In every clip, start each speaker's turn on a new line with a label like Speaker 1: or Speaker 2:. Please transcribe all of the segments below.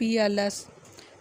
Speaker 1: PLS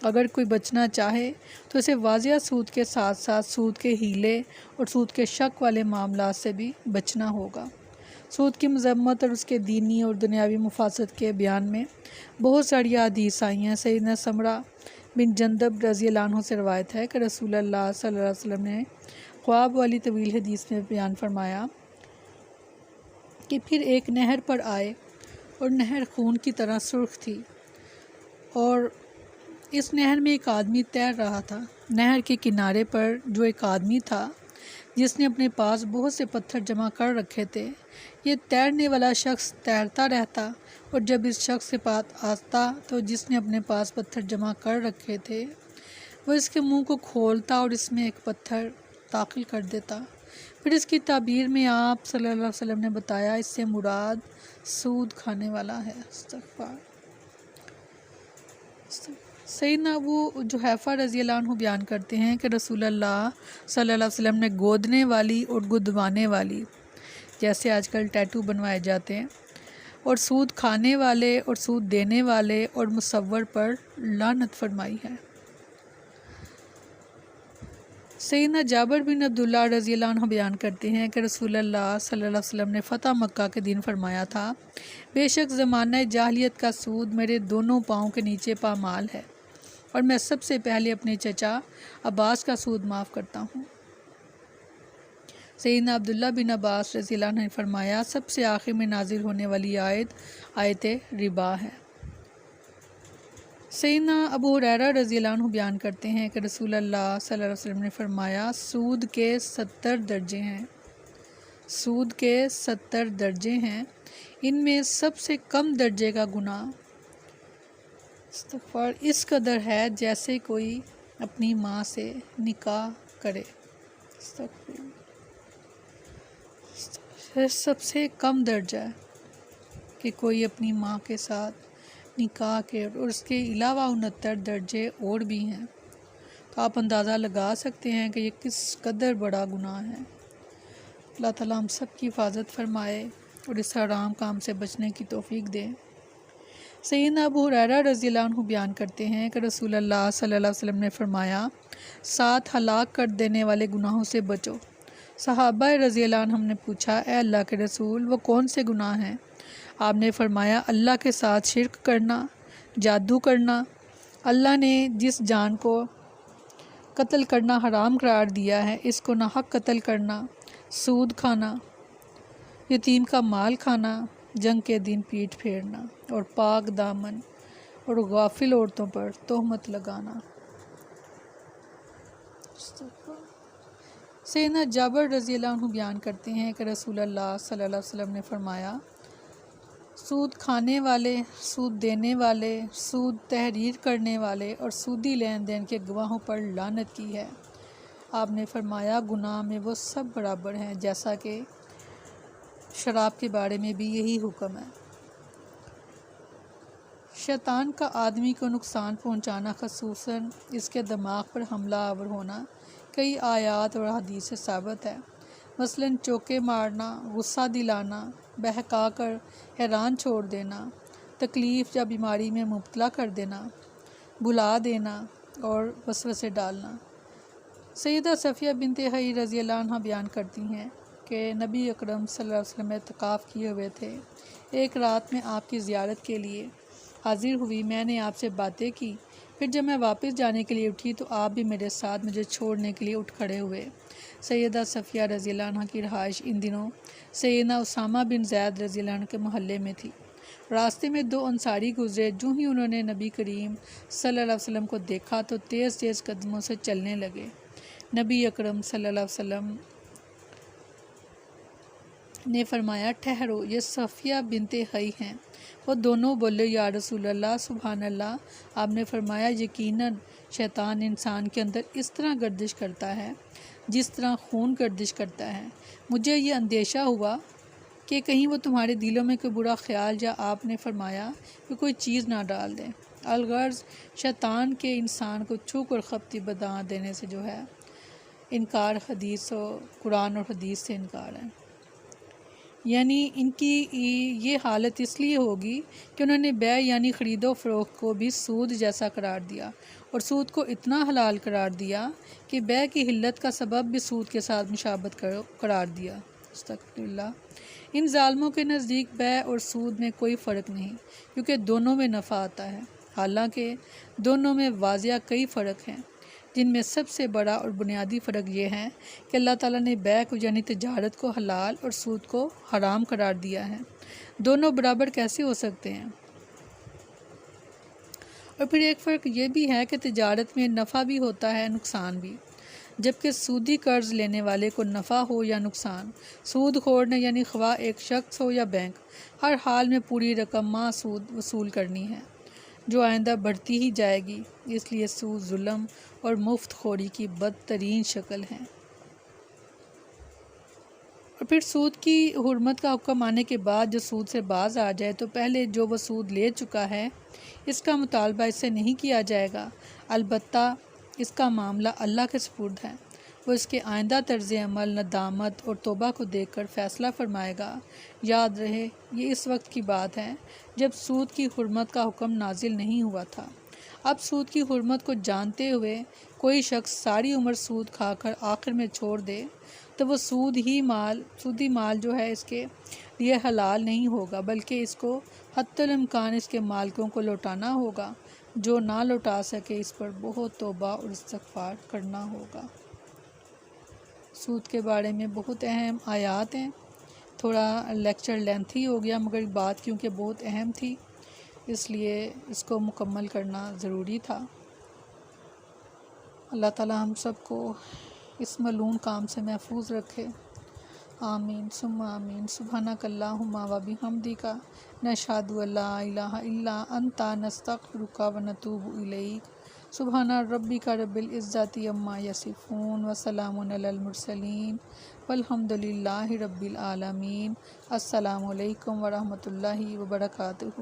Speaker 1: اگر کوئی بچنا چاہے تو اسے واضح سود کے ساتھ ساتھ سود کے ہیلے اور سود کے شک والے معاملات سے بھی بچنا ہوگا۔ سود کی مذمت اور اس کے دینی اور دنیاوی مفاسد کے بیان میں بہت ساری احادیث آئی ہیں۔ سیدنا سمرہ بن جندب رضی اللہ عنہ سے روایت ہے کہ رسول اللہ صلی اللہ علیہ وسلم نے خواب والی طویل حدیث میں بیان فرمایا کہ پھر ایک نہر پر آئے اور نہر خون کی طرح سرخ تھی، اور اس نہر میں ایک آدمی تیر رہا تھا۔ نہر کے کنارے پر جو ایک آدمی تھا جس نے اپنے پاس بہت سے پتھر جمع کر رکھے تھے، یہ تیرنے والا شخص تیرتا رہتا، اور جب اس شخص کے پاس آتا تو جس نے اپنے پاس پتھر جمع کر رکھے تھے وہ اس کے منہ کو کھولتا اور اس میں ایک پتھر داخل کر دیتا۔ پھر اس کی تعبیر میں آپ صلی اللہ علیہ وسلم نے بتایا اس سے مراد سود کھانے والا ہے۔ استغفار۔ سیدنا ابو جحیفہ رضی اللہ عنہ بیان کرتے ہیں کہ رسول اللہ صلی اللہ علیہ وسلم نے گودنے والی اور گدوانے والی، جیسے آج کل ٹیٹو بنوائے جاتے ہیں، اور سود کھانے والے اور سود دینے والے اور مصور پر لعنت فرمائی ہے۔ سیدنا جابر بن عبداللہ رضی اللہ عنہ بیان کرتے ہیں کہ رسول اللہ صلی اللہ علیہ وسلم نے فتح مکہ کے دن فرمایا تھا، بے شک زمانہ جاہلیت کا سود میرے دونوں پاؤں کے نیچے پامال ہے، اور میں سب سے پہلے اپنے چچا عباس کا سود معاف کرتا ہوں۔ سیدنا عبداللہ بن عباس رضی اللہ عنہ نے فرمایا، سب سے آخر میں نازل ہونے والی آیت ربا ہے۔ سیدنا ابو ہریرہ رضی اللہ عنہ بیان کرتے ہیں کہ رسول اللہ صلی اللہ علیہ وسلم نے فرمایا، سود کے 70 درجے ہیں، سود کے 70 درجے ہیں، ان میں سب سے کم درجے کا گناہ استغفار اس قدر ہے جیسے کوئی اپنی ماں سے نکاح کرے۔ سب سے کم درجہ ہے کہ کوئی اپنی ماں کے ساتھ نکاح کے، اور اس کے علاوہ 69 درجے اور بھی ہیں، تو آپ اندازہ لگا سکتے ہیں کہ یہ کس قدر بڑا گناہ ہے۔ اللہ تعالیٰ ہم سب کی حفاظت فرمائے اور اس حرام کام سے بچنے کی توفیق دے۔ سیدنا ابو ہریرہ رضی اللہ عنہ بیان کرتے ہیں کہ رسول اللہ صلی اللہ علیہ وسلم نے فرمایا، 7 ہلاک کر دینے والے گناہوں سے بچو۔ صحابہ رضی اللہ عنہم نے پوچھا، اے اللہ کے رسول، وہ کون سے گناہ ہیں؟ آپ نے فرمایا، اللہ کے ساتھ شرک کرنا، جادو کرنا، اللہ نے جس جان کو قتل کرنا حرام قرار دیا ہے اس کو ناحق قتل کرنا، سود کھانا، یتیم کا مال کھانا، جنگ کے دن پیٹھ پھیرنا، اور پاک دامن اور غافل عورتوں پر تہمت لگانا۔ سیدنا جابر رضی اللہ عنہ بیان کرتے ہیں کہ رسول اللہ صلی اللہ علیہ وسلم نے فرمایا، سود کھانے والے، سود دینے والے، سود تحریر کرنے والے اور سودی لین دین کے گواہوں پر لعنت کی ہے۔ آپ نے فرمایا، گناہ میں وہ سب برابر ہیں، جیسا کہ شراب کے بارے میں بھی یہی حکم ہے۔ شیطان کا آدمی کو نقصان پہنچانا، خصوصاً اس کے دماغ پر حملہ آور ہونا، کئی آیات اور حدیث سے ثابت ہے۔ مثلاً چوکے مارنا، غصہ دلانا، بہکا کر حیران چھوڑ دینا، تکلیف یا بیماری میں مبتلا کر دینا، بھلا دینا اور وسوسے ڈالنا۔ سیدہ صفیہ بنت حیی رضی اللہ عنہ بیان کرتی ہیں کہ نبی اکرم صلی اللہ علیہ وسلم اعتکاف کیے ہوئے تھے۔ ایک رات میں آپ کی زیارت کے لیے حاضر ہوئی، میں نے آپ سے باتیں کی، پھر جب میں واپس جانے کے لیے اٹھی تو آپ بھی میرے ساتھ مجھے چھوڑنے کے لیے اٹھ کھڑے ہوئے۔ سیدہ صفیہ رضی اللہ عنہ کی رہائش ان دنوں سیدنا اسامہ بن زید رضی اللہ عنہ کے محلے میں تھی۔ راستے میں 2 انصاری گزرے، جو ہی انہوں نے نبی کریم صلی اللہ علیہ وسلم کو دیکھا تو تیز تیز قدموں سے چلنے لگے۔ نبی اکرم صلی اللہ علیہ وسلم نے فرمایا، ٹھہرو، یہ صفیہ بنت حیی ہیں۔ وہ دونوں بولے، یا رسول اللہ، سبحان اللہ۔ آپ نے فرمایا، یقیناً شیطان انسان کے اندر اس طرح گردش کرتا ہے جس طرح خون گردش کرتا ہے۔ مجھے یہ اندیشہ ہوا کہ کہیں وہ تمہارے دلوں میں کوئی برا خیال یا آپ نے فرمایا کہ کوئی چیز نہ ڈال دیں۔ الغرض شیطان کے انسان کو چھوک اور خپتی بنا دینے سے جو ہے انکار، حدیث و قرآن اور حدیث سے انکار ہے۔ یعنی ان کی یہ حالت اس لیے ہوگی کہ انہوں نے بیع یعنی خرید و فروخت کو بھی سود جیسا قرار دیا اور سود کو اتنا حلال قرار دیا کہ بیع کی حلت کا سبب بھی سود کے ساتھ مشابہت قرار دیا۔ استغفر اللہ۔ ان ظالموں کے نزدیک بیع اور سود میں کوئی فرق نہیں، کیونکہ دونوں میں نفع آتا ہے، حالانکہ دونوں میں واضح کئی فرق ہیں، جن میں سب سے بڑا اور بنیادی فرق یہ ہے کہ اللہ تعالیٰ نے بیع کو یعنی تجارت کو حلال اور سود کو حرام قرار دیا ہے۔ دونوں برابر کیسے ہو سکتے ہیں؟ اور پھر ایک فرق یہ بھی ہے کہ تجارت میں نفع بھی ہوتا ہے، نقصان بھی، جبکہ سودی قرض لینے والے کو نفع ہو یا نقصان، سود خور نے یعنی خواہ ایک شخص ہو یا بینک، ہر حال میں پوری رقم مع سود وصول کرنی ہے، جو آئندہ بڑھتی ہی جائے گی۔ اس لیے سود ظلم اور مفت خوری کی بدترین شکل ہے۔ اور پھر سود کی حرمت کا حکم آنے کے بعد جو سود سے باز آ جائے تو پہلے جو وہ سود لے چکا ہے اس کا مطالبہ اس سے نہیں کیا جائے گا، البتہ اس کا معاملہ اللہ کے سپرد ہے، وہ اس کے آئندہ طرز عمل، ندامت اور توبہ کو دیکھ کر فیصلہ فرمائے گا۔ یاد رہے یہ اس وقت کی بات ہے جب سود کی حرمت کا حکم نازل نہیں ہوا تھا۔ اب سود کی حرمت کو جانتے ہوئے کوئی شخص ساری عمر سود کھا کر آخر میں چھوڑ دے تو وہ سودی مال جو ہے اس کے لیے حلال نہیں ہوگا، بلکہ اس کو حتی الامکان اس کے مالکوں کو لوٹانا ہوگا۔ جو نہ لوٹا سکے اس پر بہت توبہ اور استغفار کرنا ہوگا۔ سود کے بارے میں بہت اہم آیات ہیں، تھوڑا لیکچر لینتھی ہو گیا مگر بات کیونکہ بہت اہم تھی اس لیے اس کو مکمل کرنا ضروری تھا۔ اللہ تعالی ہم سب کو اس ملعون کام سے محفوظ رکھے، آمین ثم آمین۔ سبحانک اللہم و بحمدک، نشہد ان لا الہ الا انت، نستغفرک و نتوب الیک۔ سبحان ربک رب العزۃ عما یصفون وسلام علی المرسلین والحمد للہ رب العالمین۔ السلام علیکم ورحمۃ اللہ وبرکاتہ۔